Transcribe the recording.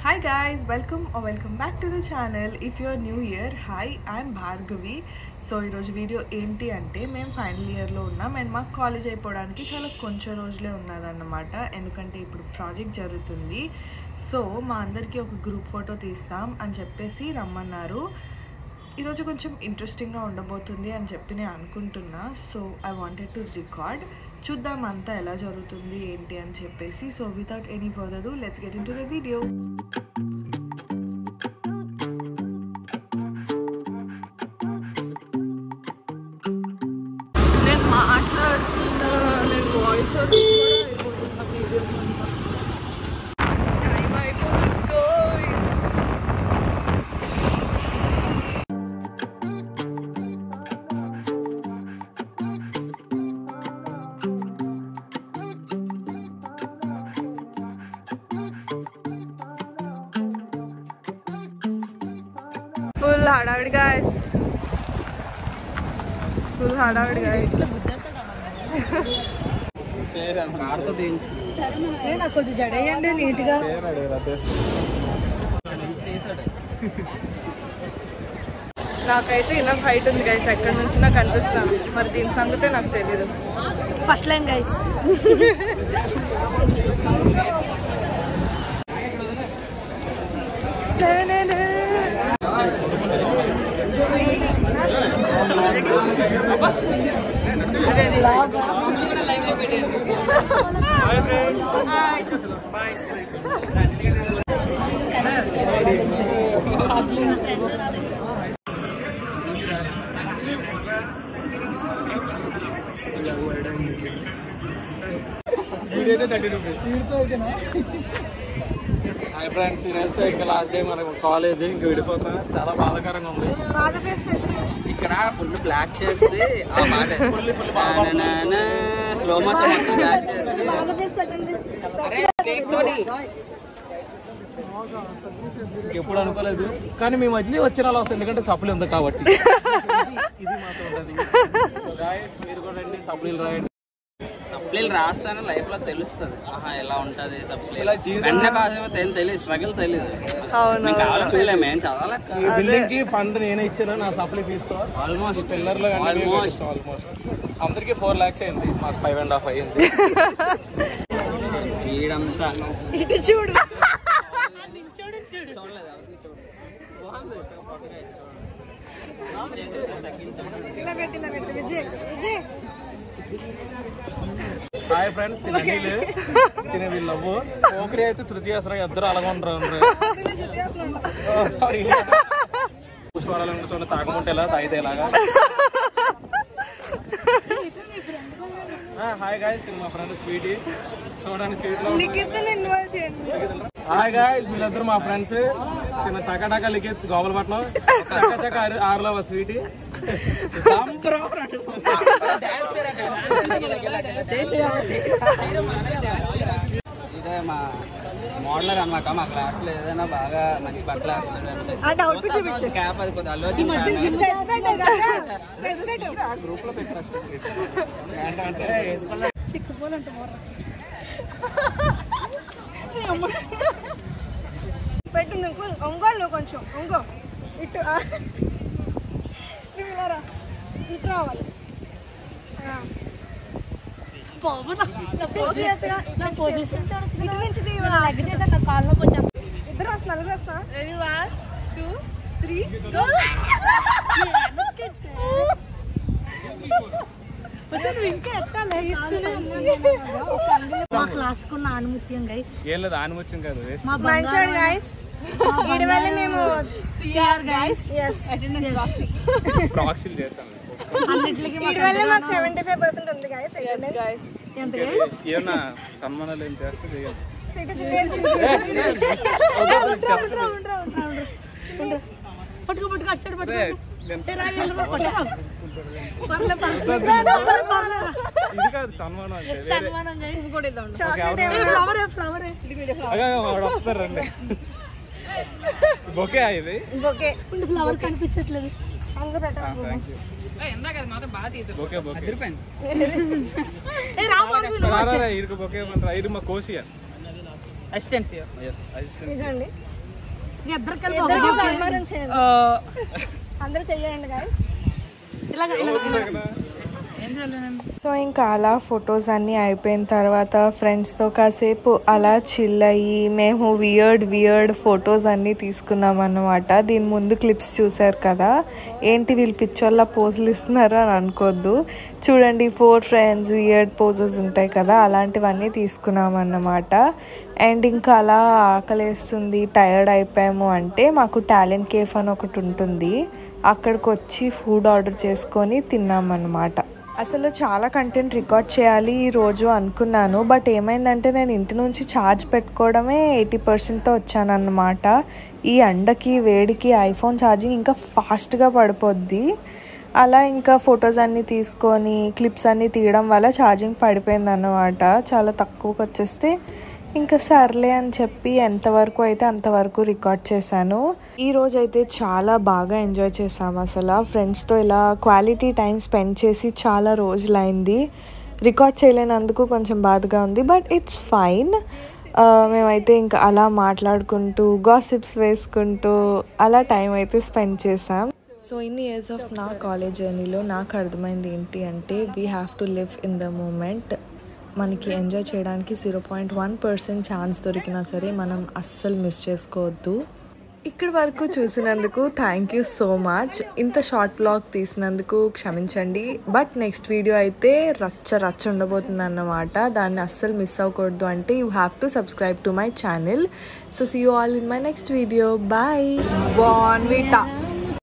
Hi guys, welcome back to the channel. If you are new here, hi, I'm Bhargavi. So ఈరోజు video ఏంటి అంటే మేము final ఇయర్లో ఉన్నాం అండ్ మాకు కాలేజ్ అయిపోవడానికి చాలా కొంచెం రోజులే ఉన్నదన్నమాట. ఎందుకంటే ఇప్పుడు ప్రాజెక్ట్ జరుగుతుంది. సో మా అందరికీ ఒక గ్రూప్ ఫోటో తీస్తాం అని చెప్పేసి రమ్మన్నారు. ఈరోజు కొంచెం ఇంట్రెస్టింగ్గా ఉండబోతుంది అని చెప్పి నేను అనుకుంటున్నా. So I wanted to record. చూద్దాం అంతా ఎలా జరుగుతుంది ఏంటి అని చెప్పేసి. So without any further do let's get in to the video. నేను మాట్లాడుతున్నా, నేను voice full hadavid guys, full hadavid guys. నాకు కొంచెం జడేయండి నీట్గా. నాకైతే ఇన్నర్ హైట్ ఉంది గైస్, ఎక్కడి నుంచి నాకు కనిపిస్తాను. మరి దీని సంగతే నాకు తెలీదు. First line guys. Hi friends, ఈరోజు ఇంకా లాస్ట్ డే మన కాలేజ్ ఇంకా విడిపోతా. చాలా బాధాకరంగా ఉంది. ఇక్కడ ఫుల్ బ్లాక్ చేసి ఆ మాట స్లో మోషన్ బ్లాక్ చేసి ఎప్పుడు అనుకోలేదు, కానీ మేము మళ్ళీ వచ్చిన అలా వస్తుంది. ఎందుకంటే సప్లీ ఉంది కాబట్టి ఇది మాత్రం ఉంటుంది. సో గాయ్స్, మీరు కూడా రండి, సప్లీలు రాయండి. సప్లీలు రాస్తాను లైఫ్ లో తెలుస్తుంది ఎలా ఉంటది. సప్లీ తెలియదు, స్ట్రగుల్ తెలియదు. కావాలి చూడలేము, ఏం చదవాలి. ఈ బిల్డింగ్ కి ఫండ్ నేనే ఇచ్చాను నా సప్లీ ఫీజు. ఆల్మోస్ట్ పిల్లర్లు ఆల్మోస్ట్ అందరికి 4 lakhs అయింది, మాకు 5.5 అయింది. ఈడంతా ఇటు చూడు. హాయ్ ఫ్రెండ్స్, తినే వీళ్ళు పోకరి అయితే శృతి చేస్తారు, ఇద్దరు అలాగ ఉంటారు. సారీ, పుష్పాలంటే తాగమంటే ఎలా తాగితే ఎలాగా. హాయ్ గాయ్స్, మా ఫ్రెండ్ స్వీటీ. చూడండి స్వీట్. హాయ్ గాయ్స్, వీళ్ళిద్దరు మా ఫ్రెండ్స్. తిన్న టకాటకా లిఖిత్ గోపాలపట్నం, చక్క 6లో స్వీటీ. ఇదే మా మోడలర్ అనమాట. మా క్లాస్ లో ఏదైనా బాగా మంచి బట్టలు వేస్తాడు క్యాప్ అది కొద్దిగా గ్రూప్ లో పెట్టారు. పెట్టు నువ్వు ఒంగోలు, నువ్వు కొంచెం ఒంగో ఇటు నువ్వులారా ఇటు రావాలి. ఇద్దరు వస్తా, నలుగురు వస్తా. 1 2 3 మా క్లాస్ కున్న ఆనుమత్యం గైస్. ఏం లేదు, ఆనుమత్యం కాదు, మంచోడు గైస్. ఇటువల్ల మేము ప్రాక్సీలు చేస్తాను. ఇటువల్ల మాకు 75% ఉంది గైస్. ఎంత గైస్? ఏమన్నా సన్మానాలు ఏం చేస్తే చేయాలి. పట్టుకో పట్టుకో అటు సైడ్ పట్టుకో. ఇది కాదు సన్మానం అంటే, సన్మానం గైస్. ఫ్లవర్ వస్తారండి. బొకే ఇది, బొకే ఫ్లవర్ కనిపించట్లేదు. బొకే బొకే రామా ఇరుకు బొకే ఇది మా కోసియా అసిస్టెంట్స్. yes assistants. ఇద్దరు కలిపి అందరూ చెయ్యండి గాయ్స్. సో ఇంకా అలా ఫొటోస్ అన్నీ అయిపోయిన తర్వాత ఫ్రెండ్స్తో కాసేపు అలా చిల్ అయ్యి మేము వియర్డ్ ఫొటోస్ అన్నీ తీసుకున్నాం అన్నమాట. దీని ముందు క్లిప్స్ చూసారు కదా, ఏంటి వీళ్ళు పిక్చర్లో పోజులు ఇస్తున్నారు అని అనుకోద్దు. చూడండి 4 ఫ్రెండ్స్ వియర్డ్ పోజెస్ ఉంటాయి కదా, అలాంటివన్నీ తీసుకున్నాం అన్నమాట. అండ్ ఇంకా అలా ఆకలేస్తుంది, టైర్డ్ అయిపోయాము అంటే మాకు టాలెంట్ కేఫ్ అని ఒకటి ఉంటుంది, అక్కడికి వచ్చి ఫుడ్ ఆర్డర్ చేసుకొని తిన్నామన్నమాట. అసలు చాలా కంటెంట్ రికార్డ్ చేయాలి ఈరోజు అనుకున్నాను, బట్ ఏమైందంటే నేను ఇంటి నుంచి ఛార్జ్ పెట్టుకోవడమే 80%తో వచ్చానన్నమాట. ఈ ఎండకి వేడికి ఐఫోన్ ఛార్జింగ్ ఇంకా ఫాస్ట్గా పడిపోద్ది. అలా ఇంకా ఫొటోస్ అన్నీ తీసుకొని క్లిప్స్ అన్నీ తీయడం వల్ల ఛార్జింగ్ పడిపోయింది అన్నమాట. చాలా తక్కువకి వచ్చేస్తే ఇంకా సర్లే అని చెప్పి ఎంతవరకు అయితే అంతవరకు రికార్డ్ చేశాను. ఈరోజు అయితే చాలా బాగా ఎంజాయ్ చేసాము. అసలు ఫ్రెండ్స్తో ఇలా క్వాలిటీ టైం స్పెండ్ చేసి చాలా రోజులైంది. రికార్డ్ చేయలేనందుకు కొంచెం బాధగా ఉంది, బట్ ఇట్స్ ఫైన్. మేమైతే ఇంకా అలా మాట్లాడుకుంటూ గాసిప్స్ వేసుకుంటూ అలా టైం అయితే స్పెండ్ చేసాం. సో ఇన్ని ఇయర్స్ ఆఫ్ నా కాలేజ్ జర్నీలో నాకు అర్థమైంది ఏంటి అంటే we have to live in the moment. మనకి ఎంజాయ్ చేయడానికి 0.1% ఛాన్స్ దొరికినా సరే మనం అస్సలు మిస్ చేసుకోవద్దు. ఇక్కడి వరకు చూసినందుకు థ్యాంక్ యూ సో మచ్. ఇంత షార్ట్ వ్లాగ్ తీసినందుకు క్షమించండి, బట్ నెక్స్ట్ వీడియో అయితే రచ్చ ఉండబోతుంది అన్నమాట. దాన్ని అస్సలు మిస్ అవ్వకూడదు అంటే you have to subscribe to my channel. So see you all in my next video. Bye. Bournvita.